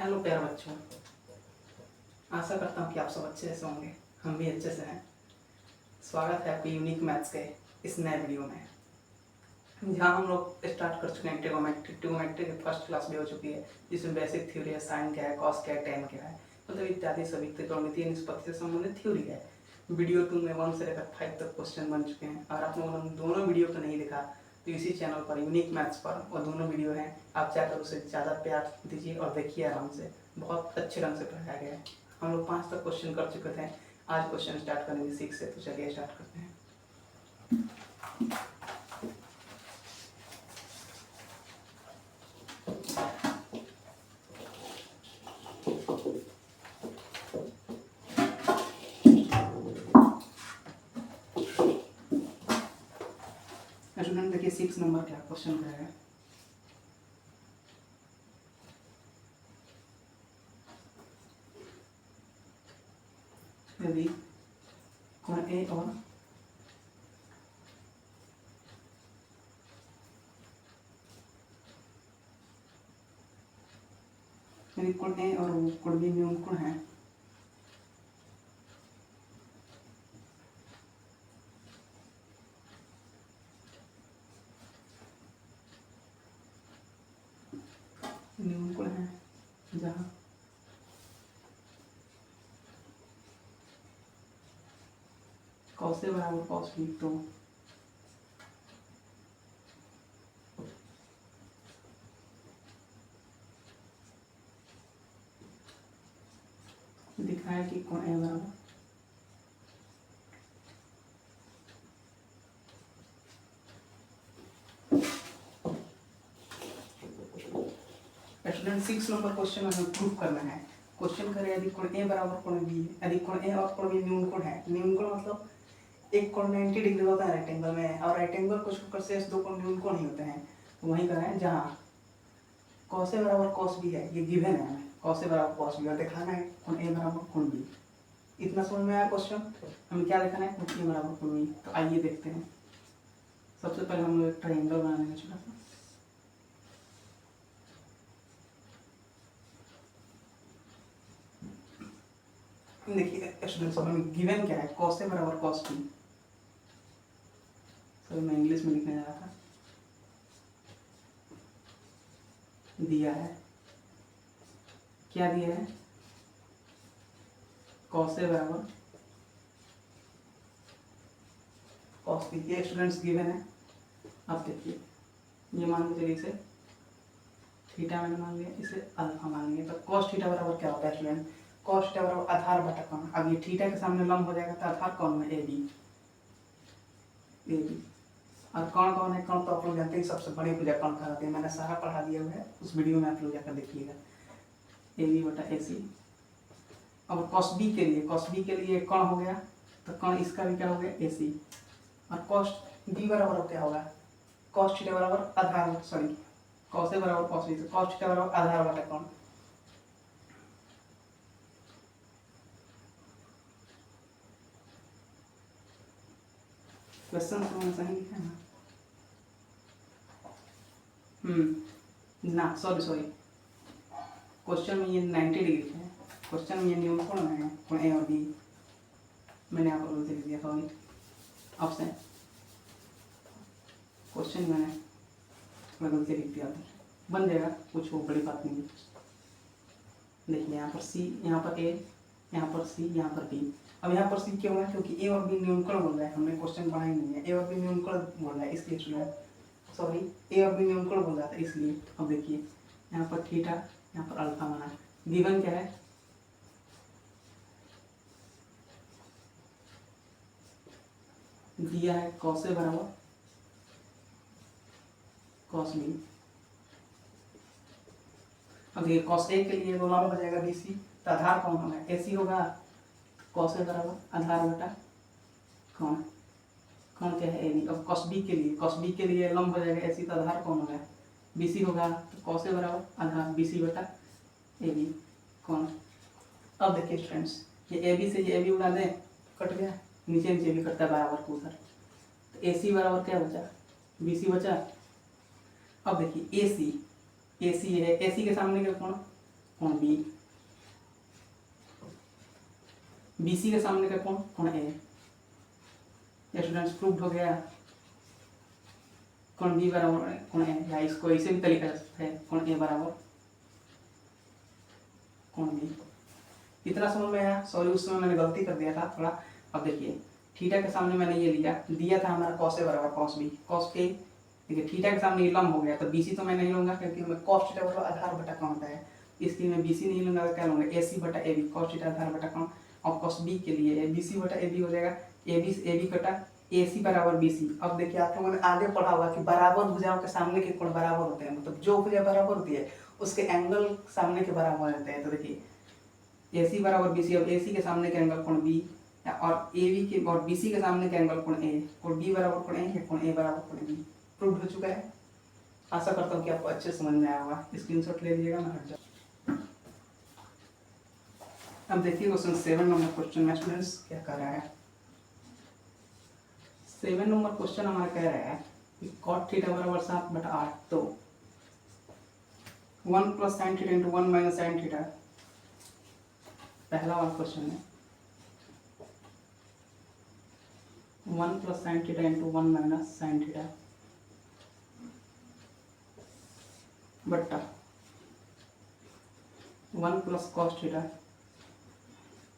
Hello प्यारे बच्चों, आशा करता हूँ कि आप सब अच्छे से होंगे। हम भी अच्छे से हैं। स्वागत है आपके यूनिक मैथ्स के इस नए वीडियो में, जहाँ हम लोग स्टार्ट कर चुके हैं ट्रिग्नोमेट्री की फर्स्ट क्लास भी हो चुकी है, जिसमें बेसिक थ्योरी है, साइन क्या है, कॉस क्या है, टेन क्या है, मतलब इत्यादि सभी त्रिकोणमितीय निष्पत्ति से संबंधित थ्योरी है। वीडियो 2 में 1 से लेकर 5 तक क्वेश्चन बन चुके हैं। और आप लोगों ने दोनों वीडियो को नहीं देखा तो इसी चैनल पर यूनिक मैथ्स पर वो दोनों वीडियो हैं, आप जाकर उसे ज़्यादा प्यार दीजिए और देखिए आराम से। बहुत अच्छे ढंग से पढ़ाया गया है। हम लोग 5 तक क्वेश्चन कर चुके थे, आज क्वेश्चन स्टार्ट करेंगे 6 से। तो चलिए स्टार्ट करते हैं। स्टूडेंट देखिए 6 नंबर क्या क्वेश्चन क्या है। यदि कोण ए और यदि कोण ए और कोण बी न्यून कोण है, न्यून कोण है जहाँ कॉस ए बराबर कॉस बी, तो दिखाया कि कोण ए बराबर स्टूडेंट 6 नंबर क्वेश्चन हमें प्रूव करना है। क्वेश्चन करें यदि कोण ए बराबर कोण बी है, यदि कोण ए और कोण बी न्यून कोण है। न्यून कोण मतलब एक कोण 90 डिग्री होता है राइट एंगल में, और राइट एंगल कुछ शेष दो कोण न्यून कोण ही होते हैं। तो वहीं करें है जहाँ कॉस ए बराबर कॉस बी है, ये गिवन है हमें, कॉस ए बराबर कॉस बी, और दिखाना है कोण ए बराबर कोण बी। इतना समझ में आया क्वेश्चन। हमें क्या दिखाना है, कोण ए बराबर कोण बी। तो आइए देखते हैं। सबसे पहले हम लोग एक ट्रायंगल बनाएंगे छोटा सा। देखिए स्टूडेंट्स, हमें गिवन क्या है, कॉस ए बराबर कॉस बी। सर मैं इंग्लिश में लिखने जा रहा था, दिया है क्या दिया है, कॉस ए बराबर कॉस बी। ये स्टूडेंट्स गिवन है। अब देखिए ये मान लीजिए इसे थीटा मैंने मान लिया, इसे अल्फा मान लिया। तो कॉस थीटा बराबर क्या होता है स्टूडेंट, कॉस थीटा बराबर आधार बटा कोण। अब ये थीटा के सामने लंब हो जाएगा तो आधार कौन है, ए बी। और कौन कौन है, कौन तो आप लोग जानते हैं सबसे बड़ी भुजा कौन कहलाती है, मैंने सारा पढ़ा दिया हुआ है, उस वीडियो में आप लोग जाकर देखिएगा। ए बी बटा ए सी। अब कॉस बी के लिए, कॉस बी के लिए कौन हो गया, तो कौन इसका भी क्या हो गया, ए सी। और कॉस बी बराबर क्या होगा, कॉस थीटा बराबर आधार, सॉरी कॉस ए बराबर कॉस बी, तो कॉस थीटा बराबर आधार बटा कौन। क्वेश्चन तो सही लिखा है ना। ना सॉरी क्वेश्चन में ये 90 डिग्री है, क्वेश्चन में ये न्यून कोण है, कोण ए और बी। मैंने यहाँ पर गलती लिख दिया, सॉरी। ऑप्शन क्वेश्चन मैंने गलती लिख दिया, बन जाएगा, कुछ वो बड़ी बात नहीं है। देखिए यहाँ पर सी, यहाँ पर ए, यहाँ पर सी, यहाँ पर बी। अब यहाँ पर सी क्यों है, क्योंकि ए और बी न्यून कोण बोल रहा है, हमने क्वेश्चन पढ़ा ही नहीं है। ए और बी न्यून कोण बोल रहा है, इसलिए स्टूडेंट सॉरी ए और बी न्यून कोण बोल रहा था, इसलिए। अब देखिए यहाँ पर थीटा, यहाँ पर अल्फा माना है। गिवन क्या है, दिया है कॉस ए बराबर कॉस बी। अब देखिए कॉस ए के लिए लंब हो जाएगा बी सी, तो आधार कौन होगा, ए सी होगा। कॉस ए बराबर आधार बटा कौन, कौन क्या है, ए बी। अब कॉस बी के लिए, कॉस बी के लिए लंब हो जाएगा ए सी, तो आधार कौन होगा, बी सी होगा। तो कॉस ए बराबर आधार बी सी बटा ए बी कौन। अब देखिए स्टूडेंट्स, ये ए बी से ये ए बी उड़ा दें, कट गया, नीचे नीचे भी कटता है बराबर को उधर। तो ए सी बराबर क्या बचा, बी सी बचा। अब देखिए ए सी है, ए सी के सामने क्या कौन, कोण बी, BC के सामने का कोण ए। स्टूडेंट्स प्रूव्ड हो गया, कोण बी बराबर कोण ए, या इसको इसे भी तरीका कर सकते हैं, कोण ए बराबर कोण बी। इतना समझ में आया। सॉरी उस समय मैंने गलती कर दिया था थोड़ा। अब देखिए थीटा के सामने मैंने ये दिया था हमारा कॉस ए बराबर कॉस बी, कॉस ए। देखिए थीटा के सामने ये लंब हो गया, तो BC तो मैं नहीं लूंगा क्योंकि मैं कॉस थीटा बराबर आधार बटा कौन होता है, इसलिए मैं BC नहीं लूंगा। तो क्या लूंगा, AC बटा AB, कॉस थीटा आधार बटा कौन। और कॉस बी के लिए BC बटा AB हो जाएगा, AB कटा AC बराबर BC। अब देखिए आप लोगों ने आगे पढ़ा होगा कि बराबर भुजाओं के सामने के कोण बराबर होते हैं, मतलब जो भुजा बराबर होती है उसके एंगल सामने के बराबर रहते हैं। तो देखिए AC बराबर BC, अब AC के सामने के एंगल कोण B और AB के और BC के सामने के एंगल कोण A, कोण B बराबर कोण A है, कोण A बराबर कोण B। प्रूव हो चुका है। आशा करता हूँ कि आपको अच्छे समझ में आया होगा। स्क्रीनशॉट ले लीजिएगा, मैं हट जाऊँ। अब देखिए क्वेश्चन 7 नंबर क्वेश्चन में स्टूडेंट्स क्या कर रहा है। 7 नंबर क्वेश्चन हमारा कह रहा है कि कॉट थीटा बराबर 7/8, तो 1 + sin theta into 1 - sin theta, पहला वाला क्वेश्चन है 1 + sin theta into 1 - sin theta बट्टा 1 + cos theta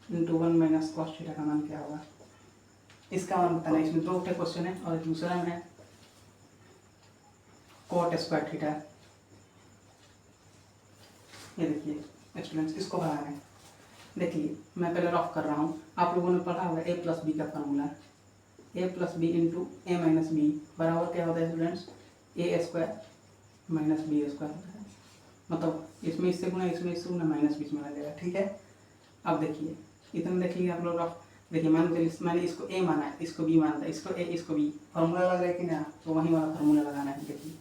into 1 - cos theta का मान क्या होगा। इसका मान बताना है। इसमें दो क्वेश्चन है और दूसरा में है cot स्क्वायर थीटा। ये देखिए स्टूडेंट्स इसको बनाना है। देखिए मैं पहले रफ कर रहा हूँ। आप लोगों ने पढ़ा होगा A + B का formula, A + B into A - B बराबर क्या होता है स्टूडेंट्स, A² - B² होता है। मतलब इसमें इससे गुना, इसमें इससे गुना, माइनस बीच में आ जाएगा। ठीक है। अब देखिए इतना देख लीजिए आप लोग रफ। देखिए मैंने इसको A माना है, इसको B माना था, इसको A इसको B, फार्मूला लग रहा है कि ना, तो वही वाला फार्मूला लगाना है। देखिए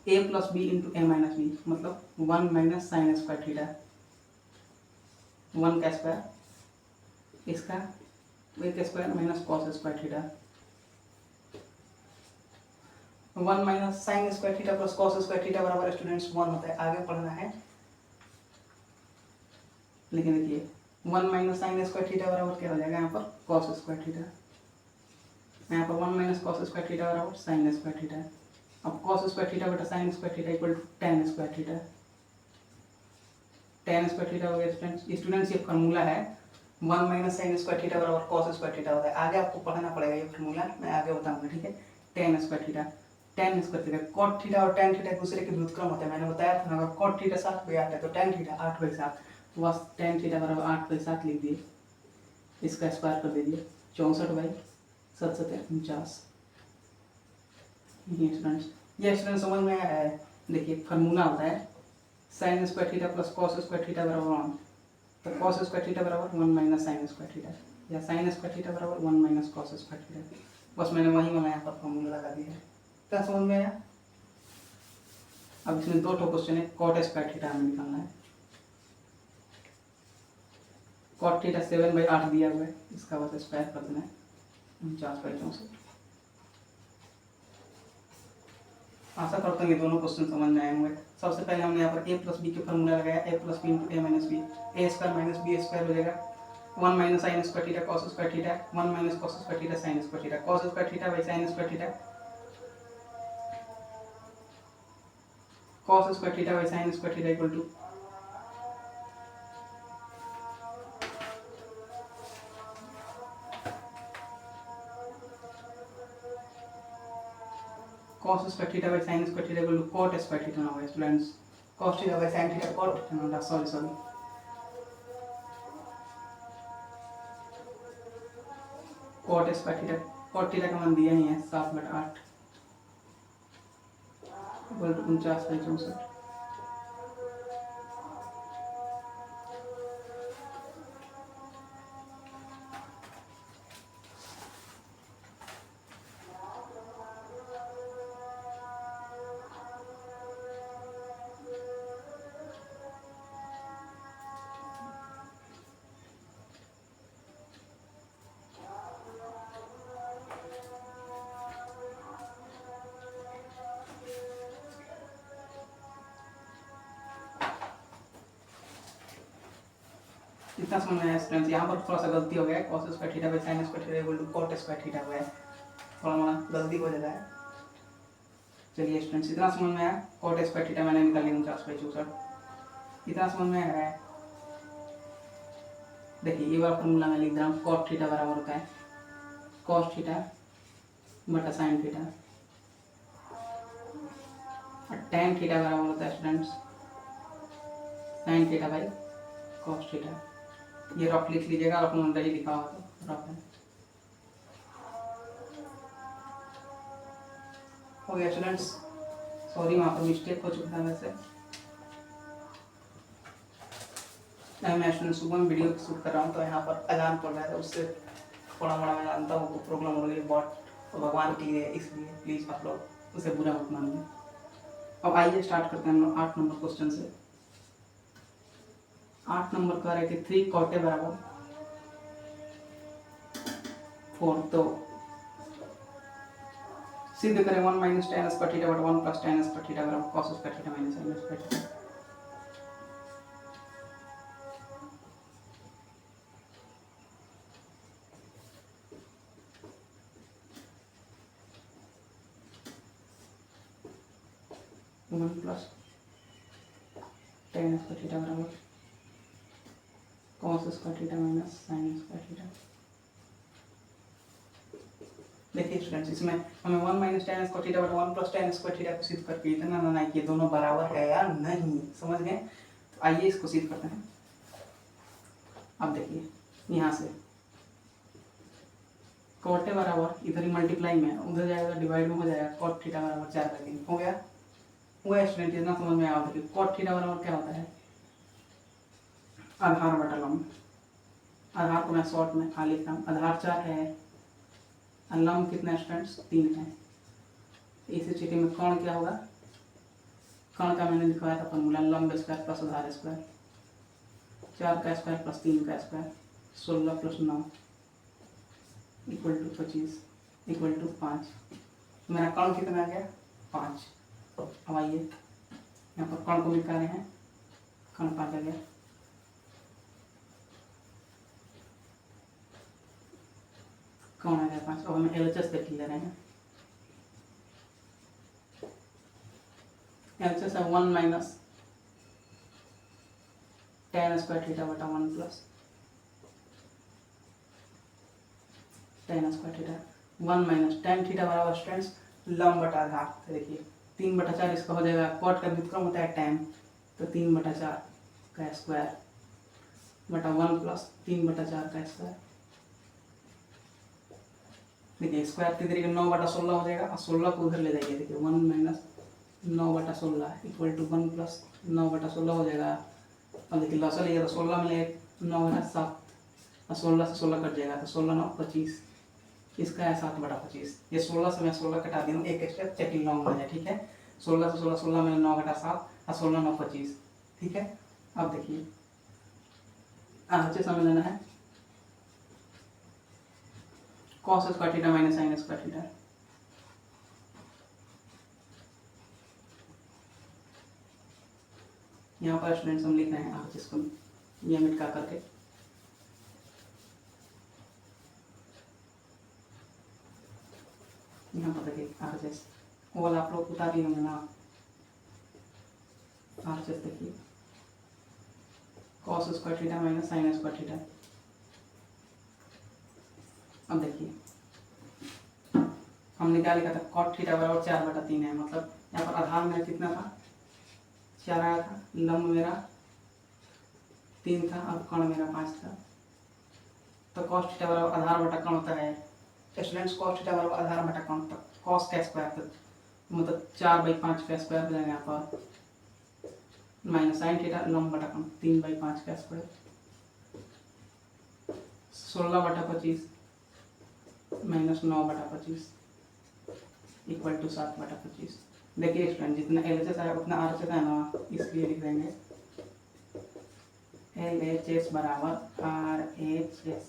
A + B into A - B मतलब 1 - sin स्क्वायर थीटा, 1 का स्क्वायर, इसका 1 का square minus cos square theta, 1 - sin square theta plus cos square theta बराबर स्टूडेंट्स 1 होता है। आगे पढ़ना है, लेकिन देखिए 1 - sin स्क्वायर थीटा बराबर क्या हो जाएगा, यहाँ पर कॉस स्क्वायर थीटा, यहाँ पर 1 - cos स्क्वायर थीटा बराबर sin स्क्वायर थीटा। अब cos स्क्वायर थीटा बटा sin square theta equal to tan square theta, tan square theta हो गया स्टूडेंट्स। ये फार्मूला है 1 - sin स्क्वायर थीटा बराबर cos स्क्वायर थीटा होता है। आगे आपको पढ़ना पड़ेगा ये फार्मूला, मैं आगे बताऊंगा। ठीक है। tan square theta, tan square theta, cot theta और tan थीटा एक दूसरे के व्युत्क्रम होते हैं। मैंने बताया था अगर cot थीटा 7/8 है तो tan थीटा 8/7, तो बस tan थीटा बराबर 8/7 लिख दिए, इसका स्क्वायर कर दीजिए 64/7 = 49। ये स्टूडेंट समझ में आया है। देखिए फार्मूला होता है sin square theta plus cos square theta बराबर 1, तो cos स्क्वायर थीटा बराबर 1 - sin स्क्वायर थीटा, या sin स्क्वायर थीटा बराबर 1 - cos स्क्वायर थीटा। बस मैंने वही वाला यहाँ पर फार्मूला लगा दिया है। क्या समझ में आया। अब इसमें दो क्वेश्चन है, cot स्क्वायर थीटा हमें निकालना है। cot थीटा 7/8 दिया हुआ है, इसका बस स्क्वायर कर देना है 49/64। आशा करता हूँ ये दोनों क्वेश्चन समझ में आए होंगे। सबसे पहले हमने यहाँ पर A + B के फार्मूला लगाया, A + B into A - B, A² - B² हो जाएगा 1 - sin square theta cos square theta, 1 - cos square theta sin square theta, cos square theta by sin square theta, cos square theta by sin square theta equal to cos square theta by sin square theta equal to cot square theta ना होगा students, cos theta by sin theta cot theta ना होगा, sorry cot square theta, cot theta का मान दिया ही है 7/8 equal to 49/64। इतना समझ में आया स्टूडेंट्स। यहाँ पर थोड़ा सा गलती हो गया है, cos square theta by sin square theta equal to cot square theta हो गया है, थोड़ा मोड़ा गलती हो जाता है। चलिए स्टूडेंट्स, इतना समझ में आया। cot स्क्वायर थीटा मैंने निकाल लिया 49/64, इतना समझ में आ रहा है। देखिए ये वाला फॉर्मूला मैं लिख रहा हूँ, cot थीटा बराबर होता है cos थीटा बटा sin थीटा, और tan थीटा बराबर होता है students sin theta by cos theta. ये रफ लिख लीजिएगा, आपने ऑलरेडी लिखा हुआ तो रफ है। हो गया स्टूडेंट्स, सॉरी वहाँ पर मिस्टेक हो चुका था वैसे। मैं स्टूडेंट सुबह में वीडियो शूट कर रहा हूँ तो यहाँ पर अलार्म पड़ रहा है, तो उससे थोड़ा मोड़ा मैं जानता हूँ तो प्रॉब्लम हो रही है, बट भगवान की है, इसलिए प्लीज़ आप लोग उसे बुरा मत मानिए। अब आइए स्टार्ट करते हैं हम लोग 8 नंबर क्वेश्चन से। 8 नंबर कह रहे थे 3 cot बराबर 4, तो सिद्ध करें 1 माइनस tan स्क्वायर थीटा बटा 1 प्लस tan स्क्वायर थीटा बराबर cos square theta minus sin square theta. One plus tan square theta बराबर cos square theta minus sin square theta. देखिए स्टूडेंट्स, इसमें हमें 1 माइनस tan स्क्वायर थीटा बटा 1 plus tan square theta को सिद्ध करके इतना ना कि ये दोनों बराबर है या नहीं, समझ गए? तो आइए इसको सिद्ध करते हैं। अब देखिए यहाँ से cot बराबर इधर ही मल्टीप्लाई में, उधर जाएगा डिवाइड में हो जाएगा, cot थीटा बराबर 4/3 हो गया। वो स्टूडेंट इतना समझ में आया कि cot थीटा बराबर क्या होता है, आधार बटा लंब। आधार को मैं शॉर्ट में खा लिखता हूँ, आधार 4 है और लंब कितना स्टूडेंट्स 3 है। इसी स्थिति में कर्ण क्या होगा, कर्ण का मैंने दिखाया था फॉर्मूला, लंब स्क्वायर प्लस आधार स्क्वायर, 4 का स्क्वायर प्लस 3 का square, 16 plus 9 equal to 25 equal to 5। मेरा कर्ण कितना आ गया 5। अब आइए यहाँ पर कर्ण को निकाल रहे हैं, कर्ण 5 आ गया। कौन आ गया 5। अब हमें LHS देख ले रहे हैं, LHS है 1 माइनस tan स्क्वायर थीटा बटा 1 plus tan square theta, 1 minus tan theta बराबर स्टूडेंट्स लंब बटा आधार। तो देखिए 3/4 इसका हो जाएगा, cot का व्युत्क्रम होता है tan, तो 3/4 का स्क्वायर बटा 1 प्लस 3/4 का स्क्वायर। देखिए स्क्वायर की तरीके 9/16 हो जाएगा, और 16 को उधर ले जाइए। देखिए 1 माइनस 9/16 इक्वल टू 1 प्लस 9/16 हो जाएगा। अब देखिए लॉस लिया तो 16 में ले 9/7, और 16 से 16 कट जाएगा, तो 16 9 25, इसका है 7/25। ये 16 से मैं 16 कटा दी हूँ, एक स्टेप चेकिंग लॉन्ग हो जाए, ठीक है। 16 से 16 16 में 9/7 और 16 9 25, ठीक है। अब देखिए अच्छे समझ लेना है, cos square theta minus sin square theta. यहाँ पर स्टूडेंट्स हम लिख रहे हैं आप जिसको नियमित का करके, यहाँ पर देखिए RHS वो वाला आप लोग उतार लिए होंगे ना। RHS देखिए cos square theta minus sin square theta. अब देखिए हमने क्या लिखा था, cot थीटा बराबर 4/3 है, मतलब यहाँ पर आधार मेरा कितना था 4 आया था, लंब मेरा 3 था और कर्ण मेरा 5 था। तो cos थीटा बराबर आधार बटा कर्ण होता है स्टूडेंट्स, cos थीटा बराबर आधार बटा कर्ण, तक cos का स्क्वायर, तक मतलब 4/5 का स्क्वायर हो जाएगा यहाँ पर, माइनस sin थीटा लंब बटा कर्ण 3/5 का स्क्वायर, 16/25 माइनस 9/25 इक्वल टू 7/25। देखिए स्टूडेंट जितना LHS आया उतना RHS है ना, इसलिए लिख देंगे LHS बराबर RHS,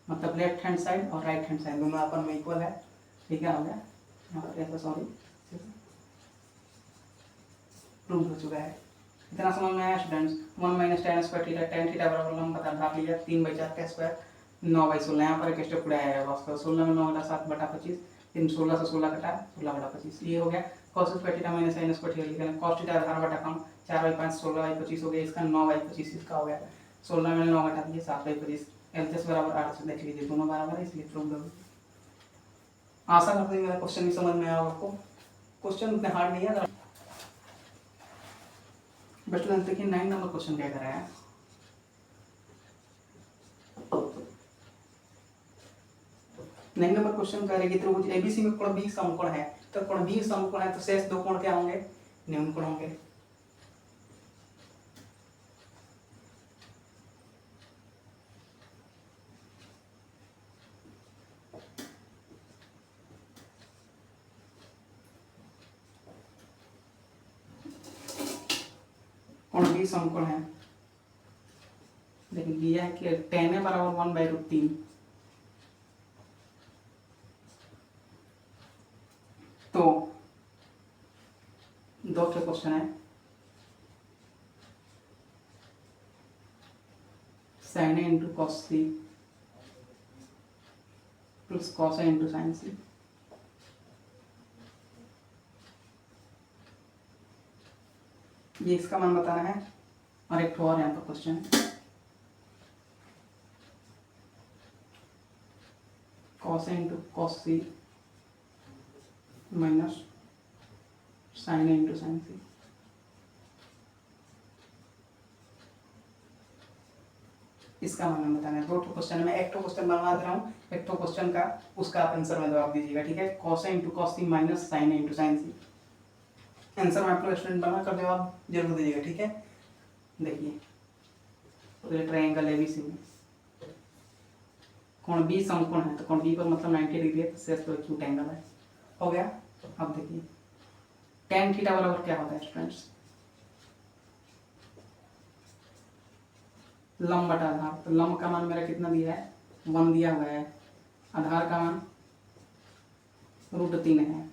मतलब लेफ्ट हैंड साइड और राइट हैंड साइड दोनों अपन में इक्वल है, ठीक है। हो गया यहाँ पर ऐसा, सॉरी प्रूव हो चुका है, इतना समझ में आया students. 1 minus ten square theta, tan theta बराबर लंब बटा भाग लिया 3/4 का स्क्वायर 9/16। यहाँ पर एक स्टेप उड़ाया है वास्तव 16 में 9 घटा 7/25, 3 16 से 16 घटा 16/25, ये हो गया। cos square theta minus sin square theta लिखा है। cos थीटा आधार बटा कौन 4/5 16/25 हो गया, इसका 9/25 इसका हो गया। 16 में 9 घटा दिए 7/25, LHS बराबर 8 से देख लीजिए दोनों बराबर है, इसलिए प्रूव कर। आशा करते हैं मेरा क्वेश्चन भी समझ में आया आपको। क्वेश्चन उतने हार्ड नहीं है बट देखिए 9 नंबर क्वेश्चन क्या कर रहा है। नहीं नंबर क्वेश्चन कह रहे कि त्रिभुज एबीसी में कोण बी समकोण है, तो कोण बी समकोण है तो शेष दो कोण क्या होंगे, न्यून कोण होंगे। कोण बी समकोण है, लेकिन दिया है कि tan है बराबर 1/√3। तो दो के क्वेश्चन है, sin A into cos C plus cos A into sin C। ये इसका मान बताना है। और एक और यहाँ पर question cos A into cos C minus sin A into sin C। इसका मान बताना है। दो क्वेश्चन में एक तो क्वेश्चन बनवा दे रहा हूँ, एक तो क्वेश्चन का उसका आप आंसर में जवाब दीजिएगा, ठीक है। cos A into cos C minus sin A into sin C। Answer में आप लोग स्टूडेंट बना कर जवाब जरूर दीजिएगा, ठीक है। देखिए तो ट्रायंगल एबीसी में कोण बी समकोण है, तो कोण बी पर मतलब 90 डिग्री है, तो शेष तो एक्यूट एंगल है, हो गया। अब देखिए tan थीटा बराबर क्या होता है स्टूडेंट्स, लंब बटा आधार। तो लंब का मान मेरा कितना दिया है, 1 दिया हुआ है। आधार का मान √3 है,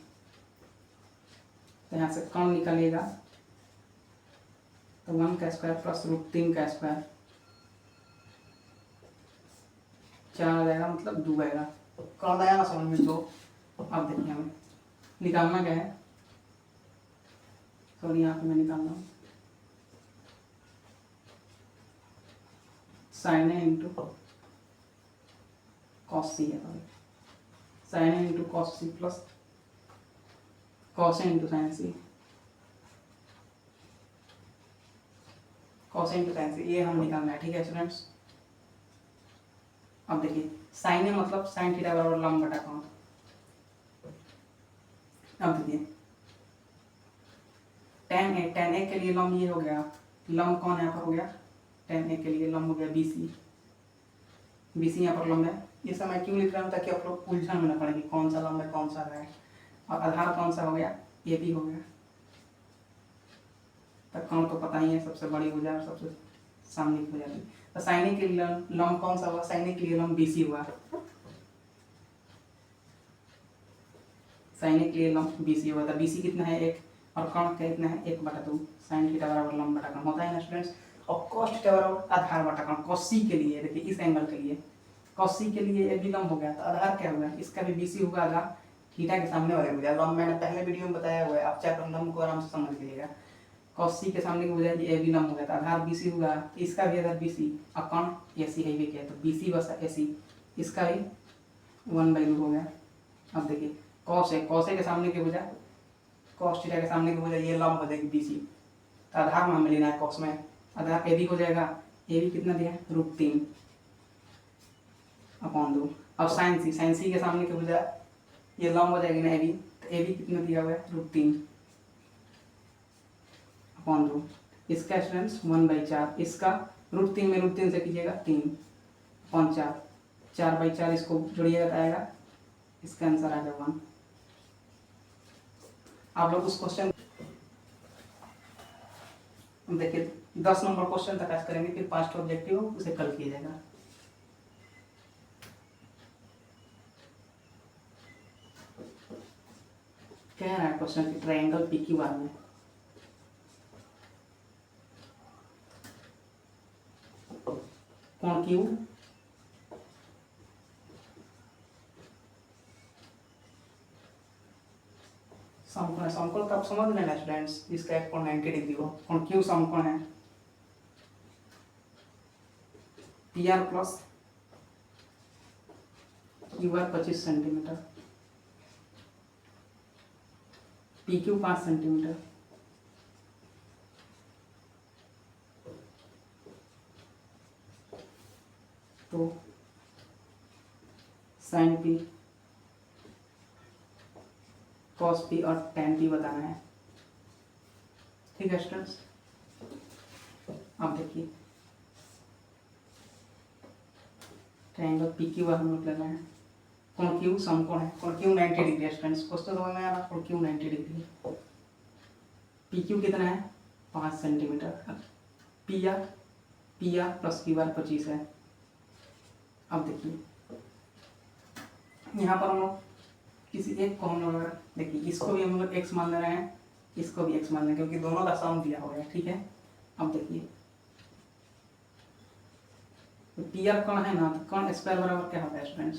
तो यहाँ से कौन निकलेगा, तो 1 का स्क्वायर प्लस √3 का स्क्वायर 4 आ जाएगा, मतलब 2 आएगा। कौन आया ना समझ में 2। अब देखिए हमें निकालना क्या है, सॉरी यहाँ पे मैं निकाल रहा हूँ sin A into cos C है, sin A into cos C plus cos A into sin C, cos A into sin C, ये हम निकालना है, ठीक है स्टूडेंट्स। अब देखिए sin A मतलब sin थीटा बराबर लंब बटा कोण। अब देखिए tan A के लिए लंब ये हो गया, लंब कौन यहाँ पर हो गया, tan A के लिए लंब हो गया BC यहाँ पर लंब है। ये सब मैं क्यों लिख रहा हूँ, ताकि आप लोग उलझन में न पड़े कि कौन सा लंब है कौन सा है। और आधार कौन सा हो गया, AB हो गया। तब कौन तो पता ही है, सबसे बड़ी भुजा और सबसे सामने की भुजा। तो sin A के लिए लंब कौन सा हुआ, sin A के लिए लंब BC हुआ, sin A के लिए लंब BC हुआ था। BC कितना है 1, और कौन का कितना है 1/2। sin थीटा बराबर लंब बटा कोण होता है ना स्टूडेंट्स। और cos थीटा बराबर आधार बटा कोण। cos C के लिए देखिए इस एंगल के लिए cos C के लिए AB लंब हो गया, तो आधार क्या हुआ, इसका भी BC होगा आधार थीटा के सामने वाले भुजा। लंब मैंने पहले वीडियो में बताया हुआ है, आप चाहे तो लंब को आराम से समझ लीजिएगा। cos C के सामने की भुजा AB लंब हो गया, तो आधार BC होगा, इसका भी आधार BC। और कौन AC है, क्या है, तो BC बस AC, इसका भी 1/2 हो गया। अब देखिए cos A के सामने की भुजा, cos थीटा के सामने की भुजा, ये लंब हो जाएगी BC। तो आधार में हमें लेना है cos में, आधार AB हो जाएगा, AB कितना दिया है √3 अपॉन 2। अब sin C के सामने की भुजा ये लंब हो जाएगी ना AB, तो AB कितना दिया हुआ है √3 अपॉन 2। इसका स्टूडेंट्स 1/4, इसका √3 में √3 से कीजिएगा 3 अपॉन 4, 4/4 इसको जोड़िएगा तो आएगा, इसका आंसर आ जाएगा 1। आप लोग उस क्वेश्चन देखिए 10 नंबर क्वेश्चन तक आज करेंगे, फिर 5 ऑब्जेक्टिव उसे कल किया जाएगा। क्या है क्वेश्चन की ट्रायंगल PQR में क्यू समकोण है। समकोण तो आप समझ लेना स्टूडेंट्स, इसका एक कोण 90 डिग्री हो, कोण क्यू समकोण है P R plus Q R 25 centimetre, P Q 5 centimetre, तो साइन पी कॉस पी और टेन पी बताना है। ठीक है स्टूडेंट्स, अब देखिए ट्रायंगल पी क्यू हम लोग लेना है, कोण क्यू समकोण है, कोण क्यू 90 डिग्री है स्टूडेंट्स, क्वेश्चन समझ में आ रहा, कोण क्यू 90 डिग्री, पी क्यू कितना है 5 centimetre, P R plus Q R 25 है। अब देखिए यहाँ पर हम लोग किसी एक को हम लोग देखिए, इसको भी हम लोग x मान ले रहे हैं, इसको भी x मान लें क्योंकि दोनों का सम दिया हुआ है। ठीक है, अब देखिए तो पी आर कौन है ना, तो कौन स्क्वायर बराबर क्या होता है स्टूडेंट्स,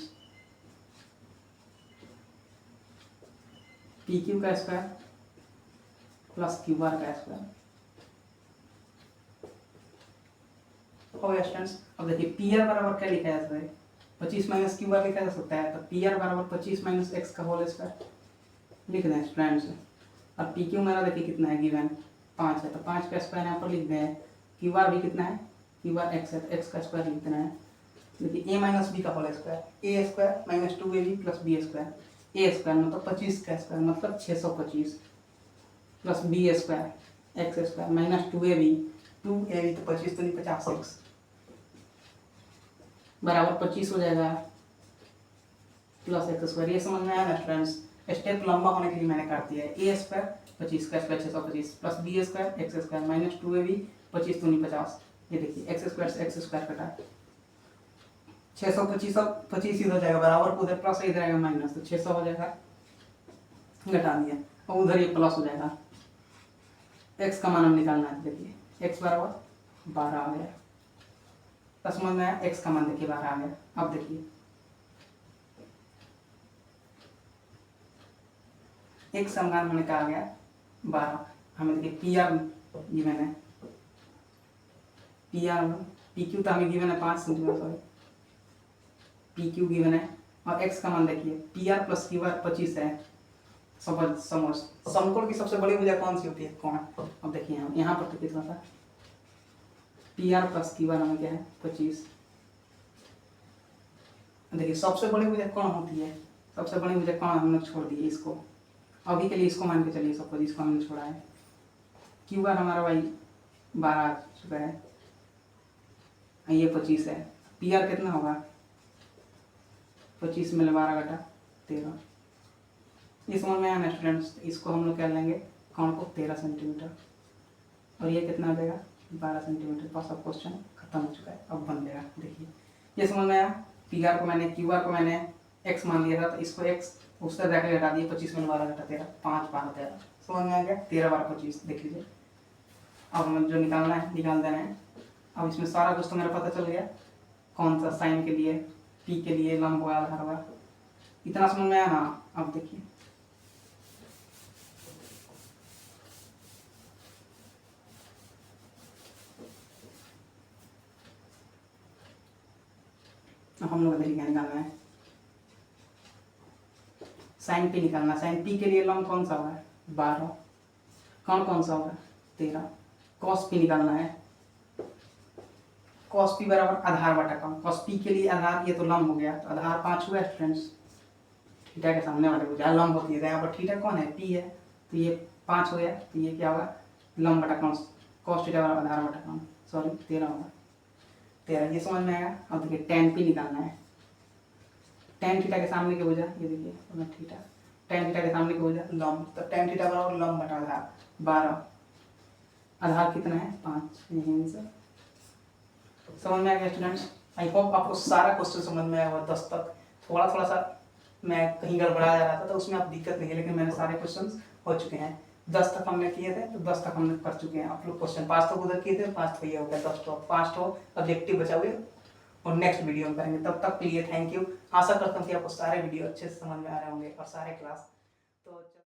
पी क्यू का स्क्वायर प्लस क्यू आर का स्क्वायर हो गया स्टूडेंट्स। अब देखिए पी आर बराबर क्या लिखा जा सकता है, 25 माइनस क्यू आर लिखा जा सकता है, तो पी आर बराबर 25 माइनस एक्स का होल स्क्वायर लिख दें स्टूडेंट्स। और पी क्यू मेरा देखिए कितना है गिवन 5 है, तो 5 का स्क्वायर यहाँ पर लिख दें, क्यू आर भी कितना है, क्यू आर एक्स है तो एक्स का स्क्वायर लिख देना है। देखिए ए माइनस बी का whole square, A square minus 2ab plus B square, A square मतलब 25 का स्क्वायर मतलब 625 plus B square x square minus 2ab तो 25 तो नहीं 50 एक्स बराबर 25 हो जाएगा प्लस एक्स स्क्वायर। ये समझ में आया ना स्टूडेंट्स, स्टेप लंबा होने के लिए मैंने काट दिया है, ए स्क्वायर 25 का square 625 plus B square x square minus 2ab 25 तो नहीं 50। ये देखिए एक्स स्क्वायर से एक्स स्क्वायर कटा 625 और 25 इधर जाएगा बराबर, उधर प्लस इधर आएगा माइनस, तो 600 हो जाएगा, घटा दिया और उधर ये प्लस हो जाएगा। एक्स का मान हम निकालना है, देखिए एक्स बराबर 12 आ गया, तो समझ में आया, एक्स का मान देखिए 12 आ गया। अब देखिए एक्स का मान मैंने कहा गया 12, हमें देखिए पी आर गिवन है, पी आर पी क्यू तो हमें गिवन है 5 centimetre, sorry P Q given है, और एक्स का मान देखिए P R plus Q R 25 है। समकोण की सबसे बड़ी भुजा कौन सी होती है, कोण। अब देखिए यहाँ पर तो कितना था, P R plus Q R हमें क्या है 25। देखिए सबसे बड़ी भुजा कौन होती है, सबसे बड़ी भुजा कौन हम लोग छोड़ दिए इसको, अभी के लिए इसको मान के चलिए, सपोज इसको हमने छोड़ा है, क्यू आर हमारा भाई 12 आ चुका है, ये 25 है, पी आर कितना होगा 25 में 12 घटा 13। ये समझ में आया ना स्टूडेंट्स, इसको हम लोग क्या लेंगे कोण को 13 सेंटीमीटर, और ये कितना आ जाएगा 12 सेंटीमीटर। पास अब क्वेश्चन खत्म हो चुका है, अब बन जाएगा। देखिए ये समझ में आया, पी आर को मैंने क्यू आर को मैंने एक्स मान लिया था, तो इसको एक्स उससे ब्रैकेट हटा दिए, 25 में 12 घटा 13 5 12 13, समझ में आ गया, 13 12 25 देख लीजिए। अब हमें जो निकालना है निकाल देना है। अब इसमें सारा कुछ तो मेरा पता चल गया, कौन सा साइन के लिए, पी के लिए लंब हुआ आधार हुआ, इतना समझ में आया ना। अब देखिए हम लोग देखिए क्या निकालना है, साइन पी निकालना। साइन पी के लिए लंब कौन सा होगा 12, कौन सा होगा 13। कॉस पी निकालना है, कॉस पी बराबर आधार बटा कौन, कॉस पी के लिए आधार, ये तो लंब हो गया, तो आधार 5 हुआ स्टूडेंट्स, थीटा के सामने वाले को जहाँ लंब होती है, तो यहाँ पर थीटा कौन है पी है, तो ये 5 हो गया, तो ये क्या होगा लंब बटा कौन, कॉस थीटा बराबर आधार बटा कौन, सॉरी 13 होगा 13। ये समझ में आएगा। अब देखिए टेन पी निकालना है, टेन थीटा के सामने की वजह ये देखिए थीटा, टेन थीटा के सामने की वजह लंब, तो टेन थीटा बराबर लंब बटा आधार 12, आधार कितना है 5। यहीं से समझ में आ गया स्टूडेंट्स। आई होप आपको सारा क्वेश्चन समझ में आया होगा 10 तक। थोड़ा थोड़ा सा मैं कहीं गड़बड़ा जा रहा था, तो उसमें आप दिक्कत नहीं है, लेकिन मैंने सारे क्वेश्चन हो चुके हैं। 10 तक हमने किए थे, तो 10 तक हमने कर चुके हैं। आप लोग क्वेश्चन 5 तक उधर किए थे, 5 तो ये हो गया, 10 तो 5 तो ऑब्जेक्टिव बचा हुए और नेक्स्ट वीडियो में करेंगे। तब तक के लिए थैंक यू। आशा करता हूँ कि आपको सारे वीडियो अच्छे से समझ में आ रहे होंगे और सारे क्लास